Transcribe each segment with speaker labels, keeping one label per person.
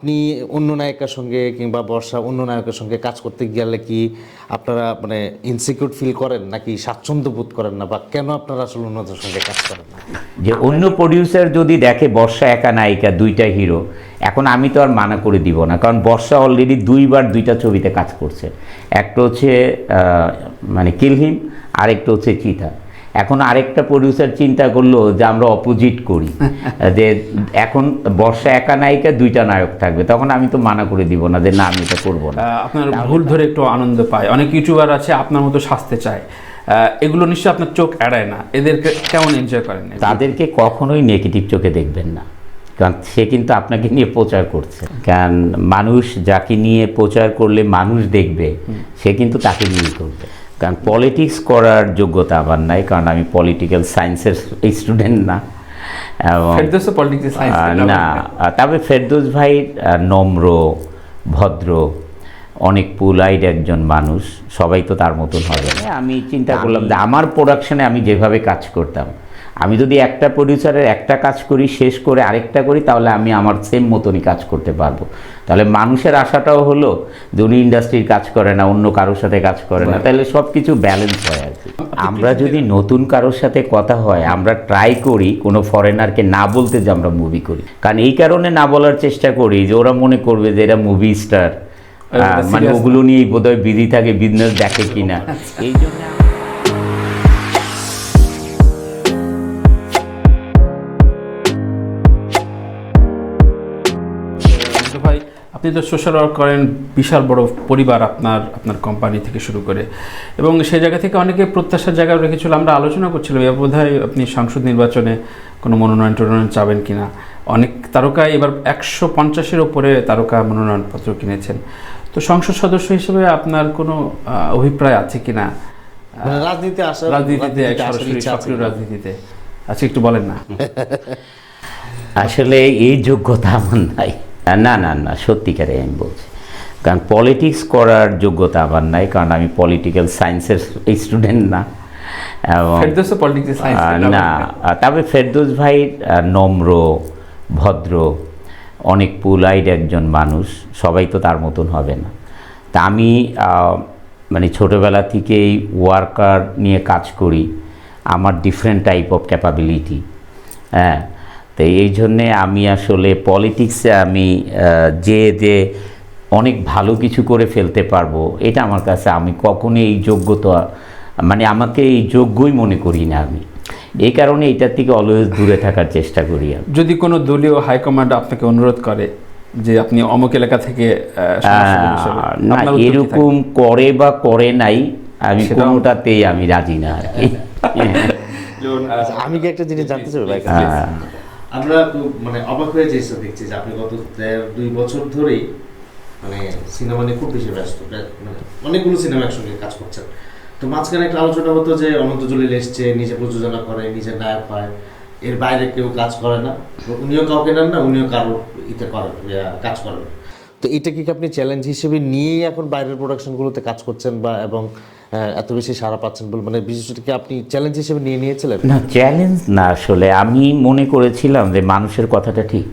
Speaker 1: আপনি অন্য নায়িকার সঙ্গে কিংবা বর্ষা অন্য নায়কের সঙ্গে কাজ করতে গেলে কি আপনারা মানে ইনসিকিউর ফিল করেন নাকি স্বাচ্ছন্দ্য বোধ করেন না, বা কেন আপনারা আসলে অন্যদের সঙ্গে কাজ করেন না?
Speaker 2: যে অন্য প্রডিউসার যদি দেখে বর্ষা একা নায়িকা, দুইটা হিরো, এখন আমি তো আর মানা করে দিব না, কারণ বর্ষা অলরেডি দুইবার দুইটা ছবিতে কাজ করছে। একটা হচ্ছে মানে কিল হিম, আরেকটা হচ্ছে চিতা। এখন আরেকটা প্রডিউসার চিন্তা করলো যে আমরা অপোজিট করি, যে এখন বর্ষা একা নায়িকা, দুইটা নায়ক থাকবে, তখন আমি তো মানা করে দিব না যে না আমি এটা করবো না।
Speaker 3: আপনার ভুল ধরে একটু আনন্দ পায়, অনেক ইউটিউবার আছে আপনার মতো সাজতে চায়, এগুলো নিশ্চয়ই আপনার চোখ এড়ায় না, এদেরকে কেমন এনজয় করেন?
Speaker 2: তাদেরকে কখনোই নেগেটিভ চোখে দেখবেন না, কারণ সে কিন্তু আপনাকে নিয়ে প্রচার করছে। কারণ মানুষ যাকে নিয়ে প্রচার করলে মানুষ দেখবে, সে কিন্তু তাকে নিয়ে করবে। কারণ পলিটিক্স করার যোগ্যতা আমার নাই, কারণ আমি পলিটিক্যাল সায়েন্সের স্টুডেন্ট না। এবং না, তবে ফেরদৌস ভাই নম্র, ভদ্র, অনেক পুলাইট একজন মানুষ, সবাই তো তার মতন হবে না। আমি চিন্তা করলাম যে আমার প্রোডাকশনে আমি যেভাবে কাজ করতাম, আমি যদি একটা প্রডিউসারের একটা কাজ করি, শেষ করে আরেকটা করি, তাহলে আমি আমার সেম মতনই কাজ করতে পারবো। তাহলে মানুষের আশাটাও হলো যে উনি ইন্ডাস্ট্রির কাজ করে না, অন্য কারোর সাথে কাজ করে না, তাহলে সব কিছু ব্যালেন্স হয় আর কি। আমরা যদি নতুন কারোর সাথে কথা হয়, আমরা ট্রাই করি কোনো ফরেনারকে না বলতে যে আমরা মুভি করি, কারণ এই কারণে না বলার চেষ্টা করি যে ওরা মনে করবে যে এরা মুভি স্টার, মানে ওগুলো নিয়েই বোধহয় বিধি থাকে, বিজনেস দেখে কিনা, এই জন্য।
Speaker 3: ভাই, আপনি তো সোশ্যাল ওয়ার্ক করেন, বিশাল বড় পরিবার আপনার, আপনার কোম্পানি থেকে শুরু করে, এবং সেই জায়গা থেকে অনেকে প্রত্যাশার জায়গায় রেখেছিল। আমরা আলোচনা করছিলাম এবার বোধহয় আপনি সংসদ নির্বাচনে কোনো মনোনয়ন চাবেন কিনা। অনেক তারকা এবার 150-এর ওপরে তারকা মনোনয়নপত্র কিনেছেন। তো সংসদ সদস্য হিসেবে আপনার কোনো অভিপ্রায় আছে কিনা
Speaker 1: রাজনীতিতে আসা,
Speaker 3: রাজনীতিতে, সরাসরি সক্রিয় রাজনীতিতে? আচ্ছা, একটু বলেন না।
Speaker 2: আসলে এই যোগ্যতা আমার নাই। না না না, সত্যিকারে আমি বলছি, কারণ পলিটিক্স করার যোগ্যতা আমার নাই, কারণ আমি পলিটিক্যাল সায়েন্সের স্টুডেন্ট না। এবং না, তবে ফেরদৌস ভাই নম্র, ভদ্র, অনেক পুলাইট একজন মানুষ, সবাই তো তার মতন হবে না। তা আমি মানে ছোটোবেলা থেকেই ওয়ার্কার নিয়ে কাজ করি, আমার ডিফারেন্ট টাইপ অফ ক্যাপাবিলিটি। হ্যাঁ, তো এই জন্যে আমি আসলে পলিটিক্সে আমি যে অনেক ভালো কিছু করে ফেলতে পারবো, এটা আমার কাছে, আমি কখনোই এই যোগ্যতা, মানে আমাকে এই যোগ্যই মনে করি না আমি। এই কারণে এটার থেকে অলওয়েজ দূরে থাকার চেষ্টা করি।
Speaker 3: যদি কোনো দলীয় হাইকমান্ড আপনাকে অনুরোধ করে যে আপনি অমুক এলাকা থেকে,
Speaker 2: না, এরকম করে বা করে নাই, আমি কোনোটাতেই আমি রাজি না আর কি।
Speaker 1: আমি কি একটা জিনিস জানতে চাই ভাই, আমরা মানে অবাক হয়ে যেসব দেখছি যে আপনি গত 1.5-2 বছর ধরেই মানে সিনেমা নিয়ে খুব বেশি ব্যস্ত, মানে অনেকগুলো সিনেমা একসঙ্গে কাজ করছেন। তো মাঝখানে একটা আলোচনা হতো যে অনন্ত জলিল এসছে, নিজে প্রযোজনা করে, নিজে নায়ক হয়, এর বাইরে কেউ কাজ করে না, উনিও কাউকে নেন না, উনিও কারো ইতে করেন, কাজ করেন। তো এটা কি আপনি চ্যালেঞ্জ হিসেবে নিয়েই এখন বাইরের প্রোডাকশনগুলোতে কাজ করছেন, বা এবং এত বেশি সাড়া পাচ্ছেন বলে, মানে বিশেষত কি আপনি চ্যালেঞ্জ হিসেবে নিয়েছিলেন?
Speaker 2: না, চ্যালেঞ্জ না, আসলে আমি মনে করেছিলাম যে মানুষের কথাটা ঠিক,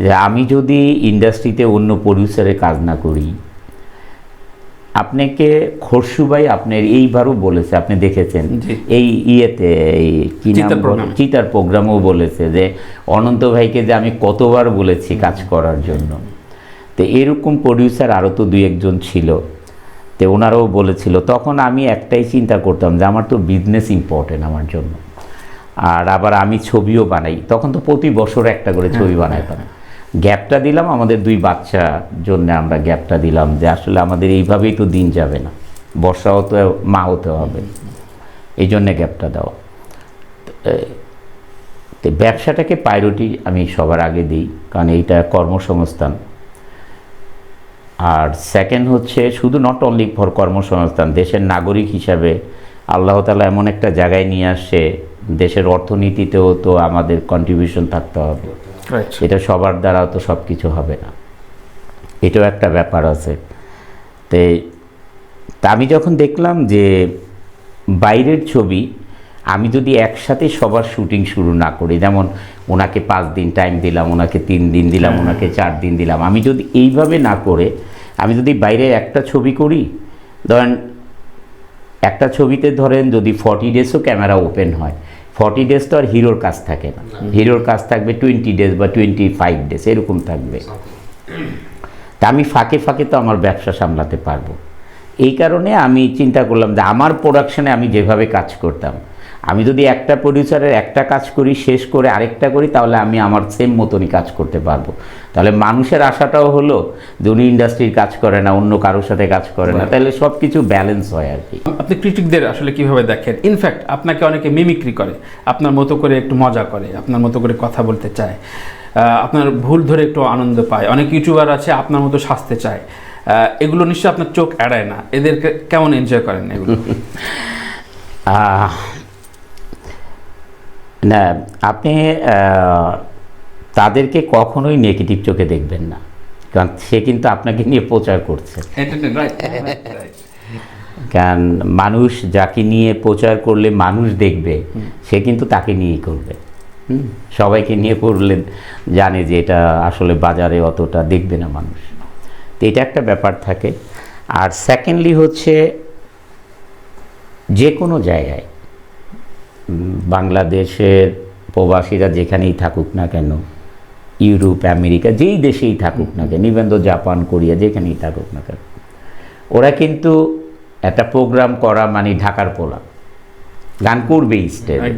Speaker 2: যে আমি যদি ইন্ডাস্ট্রিতে অন্য প্রডিউসারের কাজ না করি, আপনাকে খরশু ভাই আপনার এইবারও বলেছে, আপনি দেখেছেন এই ইয়েতে, এই কি নাম, চিতার প্রোগ্রামও বলেছে যে অনন্ত ভাইকে যে আমি কতবার বলেছি কাজ করার জন্য। তো এরকম প্রডিউসার আরও তো 2-1 জন ছিল, তো ওনারাও বলেছিল। তখন আমি একটাই চিন্তা করতাম যে আমার তো বিজনেস ইম্পর্টেন্ট আমার জন্য, আর আবার আমি ছবিও বানাই, তখন তো প্রতি বছর একটা করে ছবি বানাইতাম। গ্যাপটা দিলাম আমাদের 2 বাচ্চার জন্য, আমরা গ্যাপটা দিলাম যে আসলে আমাদের এইভাবেই তো দিন যাবে না, বর্ষা হতে, মা হতে হবে, এই জন্যে গ্যাপটা দেওয়া। তো ব্যবসাটাকে প্রায়োরিটি আমি সবার আগে দিই, কারণ এইটা কর্মসংস্থান। আর সেকেন্ড হচ্ছে শুধু নট অনলি ফর কর্মসংস্থান, দেশের নাগরিক হিসাবে আল্লাহ তাআলা এমন একটা জায়গায় নিয়ে আসছে, দেশের অর্থনীতিতেও তো আমাদের কন্ট্রিবিউশন থাকতে হবে। এটা সবার দ্বারা তো সব কিছু হবে না, এটাও একটা ব্যাপার আছে। তা আমি যখন দেখলাম যে বাইরের ছবি আমি যদি একসাথে সবার শুটিং শুরু না করি, যেমন ওনাকে 5 দিন টাইম দিলাম, ওনাকে 3 দিন দিলাম, ওনাকে 4 দিন দিলাম, আমি যদি এইভাবে না করে আমি যদি বাইরে একটা ছবি করি, ধরেন একটা ছবিতে ধরেন যদি 40 ডেজও ক্যামেরা ওপেন হয়, 40 ডেজ তো আর হিরোর কাজ থাকে না, হিরোর কাজ থাকবে 20 ডেজ বা 25 ডেজ এরকম থাকবে। তা আমি ফাঁকে ফাঁকে তো আমার ব্যবসা সামলাতে পারবো। এই কারণে আমি চিন্তা করলাম যে আমার প্রোডাকশনে আমি যেভাবে কাজ করতাম, আমি যদি একটা প্রডিউসারের একটা কাজ করি, শেষ করে আরেকটা করি, তাহলে আমি আমার সেম মতনই কাজ করতে পারবো। তাহলে মানুষের আশাটাও হলো যে উনি ইন্ডাস্ট্রির কাজ করে না, অন্য কারোর সাথে কাজ করে না, তাহলে সব কিছু ব্যালেন্স হয় আর কি।
Speaker 3: আপনি ক্রিটিকদের আসলে কিভাবে দেখেন? ইনফ্যাক্ট আপনাকে অনেকে মিমিক্রি করে, আপনার মতো করে একটু মজা করে, আপনার মতো করে কথা বলতে চায়, আপনার ভুল ধরে একটু আনন্দ পায়। অনেক ইউটিউবার আছে আপনার মতো সাজতে চায়, এগুলো নিশ্চয়ই আপনার চোখ এড়ায় না। এদেরকে কেমন এনজয় করেন এগুলো?
Speaker 2: না, আপনি তাদেরকে কখনোই নেগেটিভ চোখে দেখবেন না, কারণ সে কিন্তু আপনাকে নিয়ে প্রচার করছে। কারণ মানুষ যাকে নিয়ে প্রচার করলে মানুষ দেখবে, সে কিন্তু তাকে নিয়েই করবে। সবাইকে নিয়ে করলে জানে যে এটা আসলে বাজারে অতটা দেখবে না মানুষ, তো এটা একটা ব্যাপার থাকে। আর সেকেন্ডলি হচ্ছে যে কোনো জায়গায় বাংলাদেশের প্রবাসীরা যেখানেই থাকুক না কেন, ইউরোপ, আমেরিকা, যেই দেশেই থাকুক না কেন, ইভেন তো জাপান, কোরিয়া, যেখানেই থাকুক না কেন, ওরা কিন্তু একটা প্রোগ্রাম করা মানে ঢাকার পোলা গান করবে স্টেজে।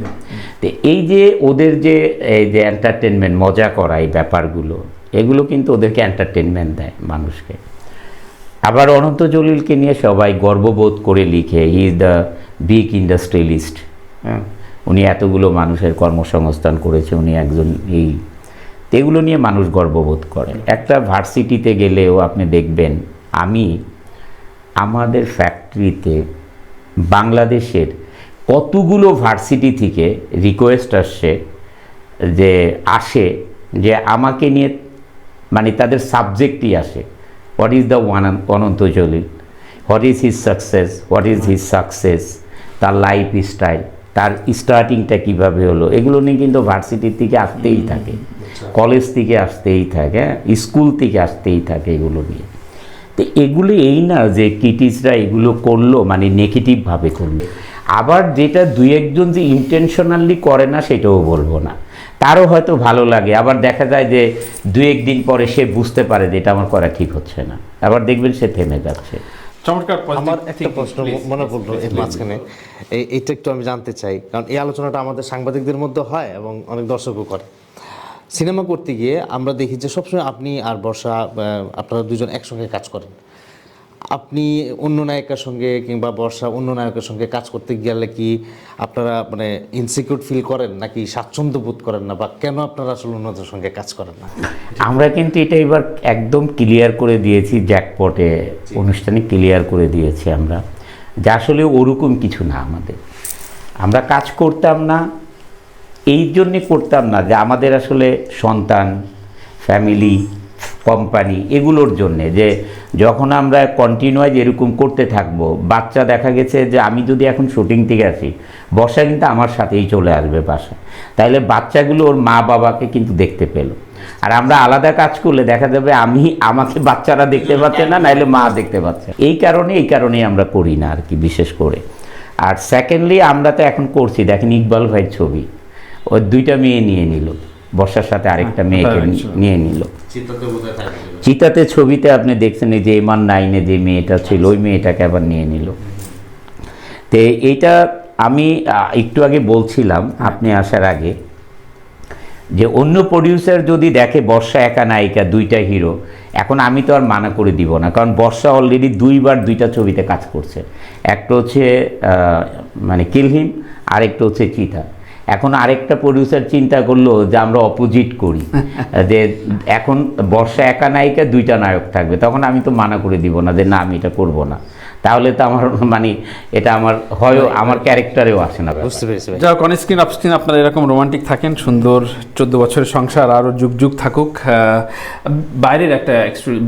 Speaker 2: তো এই যে ওদের যে এই যে এন্টারটেনমেন্ট, মজা করা, এই ব্যাপারগুলো, এগুলো কিন্তু ওদেরকে এন্টারটেনমেন্ট দেয় মানুষকে। আবার অনন্ত জলিলকে নিয়ে সবাই গর্ববোধ করে লিখে, he is the big industrialist. হ্যাঁ, উনি এতগুলো মানুষের কর্মসংস্থান করেছে, উনি একজন এই, এগুলো নিয়ে মানুষ গর্ববোধ করে। একটা ভার্সিটিতে গেলেও আপনি দেখবেন, আমি আমাদের ফ্যাক্টরিতে বাংলাদেশের কতগুলো ভার্সিটি থেকে রিকোয়েস্ট আসে যে আমাকে নিয়ে, মানে তাদের সাবজেক্টই আসে, what is the Ananta Jalil, what is his success, what is his success, তার লাইফ স্টাইল, তার স্টার্টিংটা কীভাবে হলো, এগুলো নিয়ে কিন্তু ভার্সিটির থেকে আসতেই থাকে, কলেজ থেকে আসতেই থাকে, স্কুল থেকে আসতেই থাকে এগুলো নিয়ে। তো এগুলো এই না যে ক্রিটিকসরা এগুলো করলো মানে নেগেটিভভাবে করলো। আবার যেটা দুই একজন যে ইন্টেনশনালি করে না সেটাও বলবো না, তারও হয়তো ভালো লাগে। আবার দেখা যায় যে দু একদিন পরে সে বুঝতে পারে যে এটা আমার করা ঠিক হচ্ছে না, আবার দেখবেন সে থেমে যাচ্ছে।
Speaker 3: চমৎকার।
Speaker 1: আমার একটা প্রশ্ন মনে পড়লো এর মাঝখানে, এইটা একটু আমি জানতে চাই, কারণ এই আলোচনাটা আমাদের সাংবাদিকদের মধ্যে হয় এবং অনেক দর্শকও করে। সিনেমা করতে গিয়ে আমরা দেখি যে সবসময় আপনি আর বর্ষা, আপনারা দুজন একসঙ্গে কাজ করেন। আপনি অন্য নায়িকার সঙ্গে কিংবা বর্ষা অন্য নায়কের সঙ্গে কাজ করতে গেলে কি আপনারা মানে ইনসিকিউর ফিল করেন, নাকি স্বাচ্ছন্দ্য বোধ করেন না, বা কেন আপনারা আসলে অন্যদের সঙ্গে কাজ করেন না?
Speaker 2: আমরা কিন্তু এটা এবার একদম ক্লিয়ার করে দিয়েছি, জ্যাকপটে অনুষ্ঠানে ক্লিয়ার করে দিয়েছি আমরা, যে আসলে ওরকম কিছু না। আমরা কাজ করতাম না এই জন্যে করতাম না যে আমাদের আসলে সন্তান, ফ্যামিলি, কোম্পানি, এগুলোর জন্যে, যে যখন আমরা কন্টিনিউয়াস এরকম করতে থাকবো, বাচ্চা দেখা গেছে যে আমি যদি এখন শুটিং থেকে আসি, বর্ষা কিন্তু আমার সাথেই চলে আসবে বাসায়, তাইলে বাচ্চাগুলো ওর মা বাবাকে কিন্তু দেখতে পেল। আর আমরা আলাদা কাজ করলে দেখা যাবে আমাকে বাচ্চারা দেখতে পাচ্ছে না, নাইলে মা দেখতে পাচ্ছে। এই কারণেই আমরা করি না আর কি, বিশেষ করে। আর সেকেন্ডলি আমরা তো এখন করছি, দেখেন ইকবাল ভাইয়ের ছবি, ওর 2টা মেয়ে নিয়ে নিল, বর্ষার সাথে আরেকটা মেয়েকে নিয়ে নিল। চিতাতে ছবিতে আপনি দেখছেন এই যে MR9 যে মেয়েটা ছিল, ওই মেয়েটাকে আবার নিয়ে নিল। তো এইটা আমি একটু আগে বলছিলাম আপনি আসার আগে, যে অন্য প্রডিউসার যদি দেখে বর্ষা একা নায়িকা, 2টা হিরো, এখন আমি তো আর মানা করে দিব না, কারণ বর্ষা অলরেডি 2বার 2টা ছবিতে কাজ করছে। একটা হচ্ছে মানে কিল হিম, আরেকটা হচ্ছে চিতা। এখন আরেকটা প্রডিউসার চিন্তা করলো যে আমরা অপোজিট করি, যে এখন বর্ষা একা নায়িকা, 2টা নায়ক থাকবে, তখন আমি তো মানা করে দিব না যে না আমি এটা করব না। তাহলে তো আমার মানে এটা আমার হয় আমার ক্যারেক্টারেও আসে না।
Speaker 1: বুঝতে পেরেছি ভাই।
Speaker 3: যা অন স্ক্রিন অফ স্ক্রিন আপনারা এরকম রোমান্টিক থাকেন, সুন্দর 14 বছরের সংসার আরও যুগ যুগ থাকুক। বাইরের একটা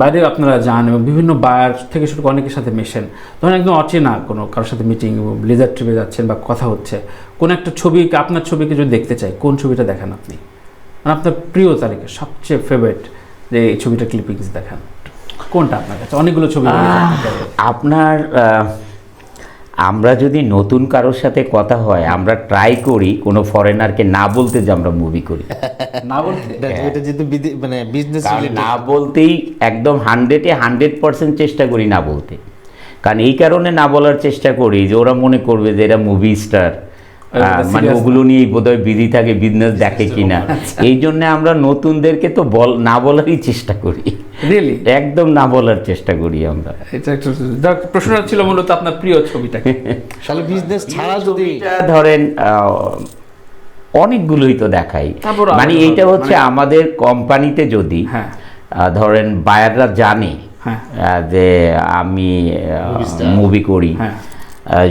Speaker 3: বাইরে আপনারা যান এবং বিভিন্ন বায়ার থেকে শুরু করে অনেকের সাথে মেশেন, ধরুন একদম অচেনা কোনো কারোর সাথে মিটিং, লেজার ট্রিপে যাচ্ছেন বা কথা হচ্ছে, কোন একটা ছবি, আপনার ছবিকে যদি দেখতে চাই, কোন ছবিটা দেখান আপনি? মানে আপনার প্রিয় তালিকা সবচেয়ে ফেভারিট যে এই ছবিটা ক্লিপিংস দেখান, কোনটা আপনার কাছে? অনেকগুলো ছবি
Speaker 2: আপনার আমরা যদি নতুন কারোর সাথে কথা হয়, আমরা ট্রাই করি কোনো ফরেনারকে না বলতে যে আমরা মুভি করি,
Speaker 3: না বলতে।
Speaker 1: এটা যেহেতু মানে বিজনেস
Speaker 2: না বলতেই একদম 100% চেষ্টা করি না বলতে। কারণ এই কারণে না বলার চেষ্টা করি যে ওরা মনে করবে যে এরা মুভি স্টার, মানে ওগুলো নিয়েই বোধহয় বিধি থাকে, বিজনেস দেখে কিনা। এই জন্য আমরা নতুনদেরকে তো না বলারই চেষ্টা করি,
Speaker 3: রিয়েলি
Speaker 2: একদম না বলার চেষ্টা করি আমরা।
Speaker 3: এটা একটা প্রশ্নটা ছিল মূলত আপনার প্রিয় ছবিটা কি?
Speaker 1: আসলে বিজনেস ছাড়া যদি
Speaker 2: ধরেন অনেকগুলোই তো দেখাই, মানে এইটা হচ্ছে আমাদের কোম্পানিতে যদি ধরেন বায়াররা জানে যে আমি মুভি করি,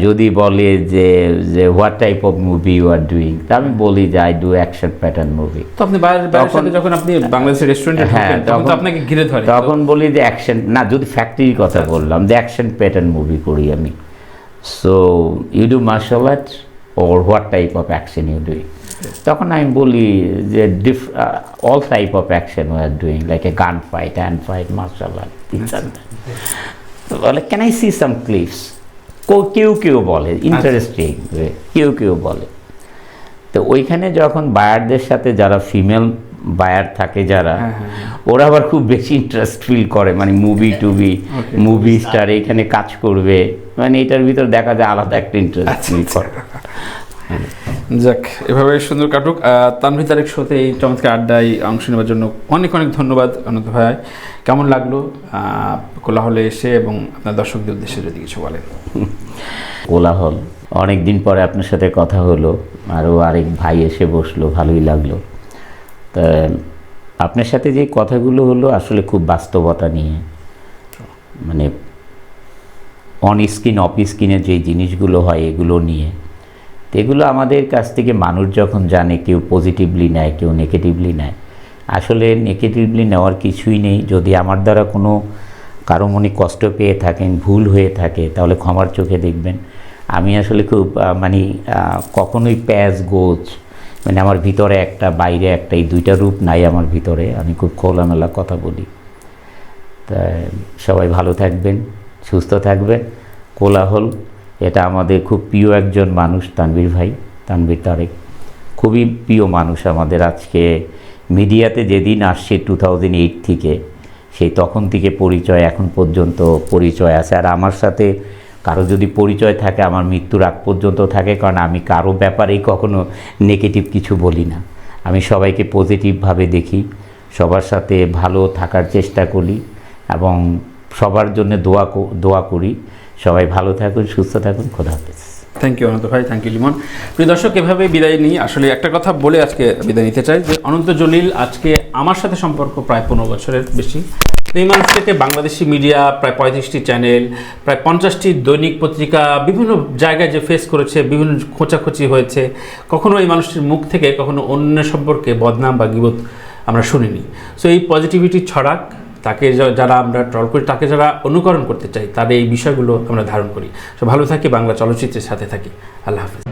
Speaker 2: যদি বলে যে what type of movie you are doing, তা আমি বলি যে I do action pattern movie.
Speaker 3: তো আপনি বাইরের সাথে যখন আপনি বাংলাদেশের রেস্টুরেন্টে ঢোকেন তখন তো আপনাকে ঘিরে ধরে,
Speaker 2: তখন বলি যে অ্যাকশন না, যদি ফ্যাক্টরির কথা বললাম যে অ্যাকশন প্যাটার্ন মুভি করি আমি, so you do martial art or what type of action you doing, তখন আমি বলি যে all type of action we are doing like a gun fight, hand fight, martial art. বলে can I see some clips, কেউ কেউ বলে interesting, কেউ কেউ বলে। তো ওইখানে যখন বায়ারদের সাথে যারা ফিমেল বায়ার থাকে যারা, ওরা আবার খুব বেশি ইন্টারেস্ট ফিল করে, মানে মুভি স্টার এখানে কাজ করবে, মানে এটার ভিতর দেখা যায় আলাদা একটা ইন্টারেস্ট ফিল করে।
Speaker 3: যাক, এভাবে সুন্দর কাটুক। তানভীর তারেক শোতে এই চমৎকার আড্ডায় অংশ নেওয়ার জন্য অনেক অনেক ধন্যবাদ অনন্ত ভাই। কেমন লাগলো কোলাহলে এসে, এবং আপনার দর্শকদের উদ্দেশ্যে যদি কিছু বলেন?
Speaker 2: কোলাহল, অনেক দিন পরে আপনার সাথে কথা হলো, আরও আরেক ভাই এসে বসলো, ভালোই লাগলো। তা আপনার সাথে যে কথাগুলো হলো আসলে খুব বাস্তবতা নিয়ে, মানে অন স্ক্রিন অফ স্ক্রিনে যে জিনিসগুলো হয় এগুলো নিয়ে। তো এগুলো আমাদের কাছ থেকে মানুষ যখন জানে, কেউ পজিটিভলি নেয়, কেউ নেগেটিভলি নেয়। আসলে নেগেটিভলি নেওয়ার কিছুই নেই। যদি আমার দ্বারা কোনো কারো মনে কষ্ট পেয়ে থাকেন, ভুল হয়ে থাকে, তাহলে ক্ষমার চোখে দেখবেন। আমি আসলে খুব মানে কখনোই প্যাচ গোছ, মানে আমার ভিতরে একটা বাইরে একটা, এই দুইটা রূপ নাই আমার ভিতরে। আমি খুব খোলামেলা কথা বলি। তাই সবাই ভালো থাকবেন, সুস্থ থাকবেন। কোলাহল এটা আমাদের খুব প্রিয় একজন মানুষ, তানভীর ভাই, তানভীর তারেক, খুবই প্রিয় মানুষ আমাদের। আজকে মিডিয়াতে যেদিন আসছে 2008 থেকে, সেই তখন থেকে পরিচয়, এখন পর্যন্ত পরিচয় আছে। আর আমার সাথে কারো যদি পরিচয় থাকে, আমার মৃত্যুর আগ পর্যন্ত থাকে, কারণ আমি কারো ব্যাপারেই কখনো নেগেটিভ কিছু বলি না। আমি সবাইকে পজিটিভভাবে দেখি, সবার সাথে ভালো থাকার চেষ্টা করি এবং সবার জন্য দোয়া করি। সবাই ভালো থাকুন, সুস্থ থাকুন, খোদা হাফেজ।
Speaker 3: থ্যাংক ইউ অনন্ত ভাই, থ্যাংক ইউ লিমন। প্রিয় দর্শক, এভাবে বিদায় নিই। আসলে একটা কথা বলে আজকে বিদায় নিতে চাই যে অনন্ত জলিল আজকে আমার সাথে সম্পর্ক প্রায় 15 বছরের বেশি। এই মানুষটাকে বাংলাদেশি মিডিয়া, প্রায় 35টি চ্যানেল, প্রায় 50টি দৈনিক পত্রিকা, বিভিন্ন জায়গায় যে ফেস করেছে, বিভিন্ন খোঁচাখুচি হয়েছে, কখনো এই মানুষটির মুখ থেকে কখনো অন্য সম্পর্কে বদনাম বা গীবত আমরা শুনিনি। সো এই পজিটিভিটি ছড়াক, তাকে যারা আমরা ট্রল করি, তাকে যারা অনুকরণ করতে চাই, তার এই বিষয়গুলো আমরা ধারণ করি। সো ভালো থাকি, বাংলা চলচ্চিত্রের সাথে থাকি। আল্লাহ হাফেজ।